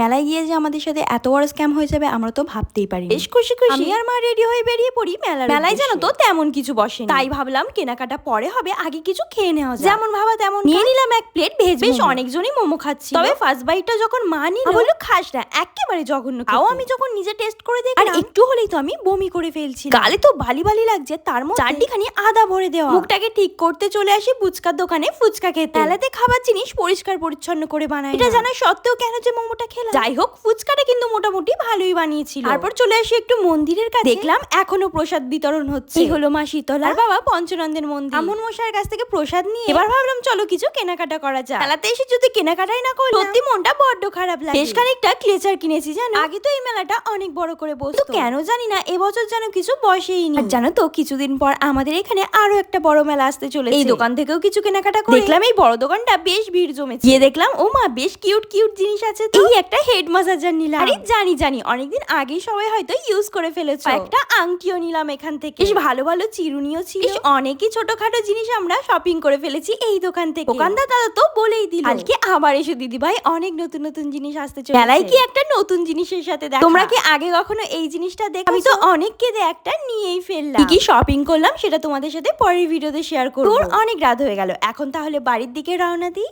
মেলায় গিয়ে যে আমাদের সাথে এত বড় স্ক্যাম হয়ে যাবে আমরা তো ভাবতেই পারি। বেশ খুশি আমি আর মা রেডি হয়ে বেরিয়ে পড়ি মেলায় জানো তো তেমন কিছু বসে, তাই ভাবলাম কেনাকাটা পরে হবে, আগে কিছু খেয়ে নেওয়া যায়। যেমন ভাবা তেমন নিয়ে নিলাম এক প্লেট ভেজ। বেশ অনেকজনই মোমো খাচ্ছি, তবে ফার্স্ট বাইটটা যখন মা নিল বলল খাস না, একেবারে জঘন্য। তাও আমি যখন নিজে টেস্ট করে দেখি আর একটু হলেই তো আমি বমি করে ফেলছি, গালে তো বালি বালি লাগছে, তার মধ্যে চারটিখানি আদা ভরে দেওয়া। মুখটাকে ঠিক করতে চলে আসি ফুচকার দোকানে ফুচকা খেতে। মেলাতে খাবার জিনিস পরিষ্কার পরিচ্ছন্ন করে বানায়, এটা জানা সত্ত্বেও কেন যে মোমোটা খেলাম। যাই হোক ফুচকাটা কিন্তু মোটামুটি ভালোই বানিয়েছিল। তারপর চলে আসি একটু মন্দিরের কাছে, দেখলাম এখনো প্রসাদ বিতরণ হচ্ছে। এই হলো মা শীতলা আর বাবা পঞ্চনন্দের মন্দির। আমন মশাইয়ের কাছ থেকে প্রসাদ নিয়ে এবার ভাবলাম চলো কিছু কেনাকাটা করা যায়। মেলাতে এসে যদি কেনাকাটাই না করলাম সত্যি মনটা বড্ড খারাপ লাগে। বেশ খানিকটা ক্লেচার কিনেছি জানো, আগে তো এই মেলাটা অনেক বড় করে বসতো, কেন জানি না এবছর যেন কিছু বসেইনি। আর জানো তো কিছুদিন পর আমাদের এখানে আরো একটা বড় মেলা আসতে চলেছে, এই দোকান থেকেও কিছু কেনাকাটা করে দেখলাম। এই বড় দোকানটা বেশ ভিড় জমেছে, গিয়ে দেখলাম ও মা বেশ কিউট কিউট জিনিস আছে। এই একটা হেড মাসাজার নিলাম, আরে জানি অনেকদিন আগেই সবাই হয়তো ইউজ করে ফেলেছে। একটা আংটিও নিলাম এখান থেকে, বেশ ভালো ভালো চিরুনিও ছিল। অনেকই ছোটখাটো জিনিস আমরা শপিং করে ফেলেছি এই দোকান থেকে। দোকানদার দাদা তো বলেই দিল আজকে আবার এসে দিদি ভাই অনেক নতুন নতুন জিনিস আসতে চলেছে। মেলায় কি একটা নতুন জিনিসের সাথে দেখা। তোমরা কি আগে কখনো এই জিনিসটা দেখো? আমি তো অনেককে একটা নিয়েই ফেললাম। কি শপিং করলাম সেটা তোমাদের সাথে পরের ভিডিওতে শেয়ার করব। অনেক রাত হয়ে গেল, এখন তাহলে বাড়ির দিকে রওনা দিই।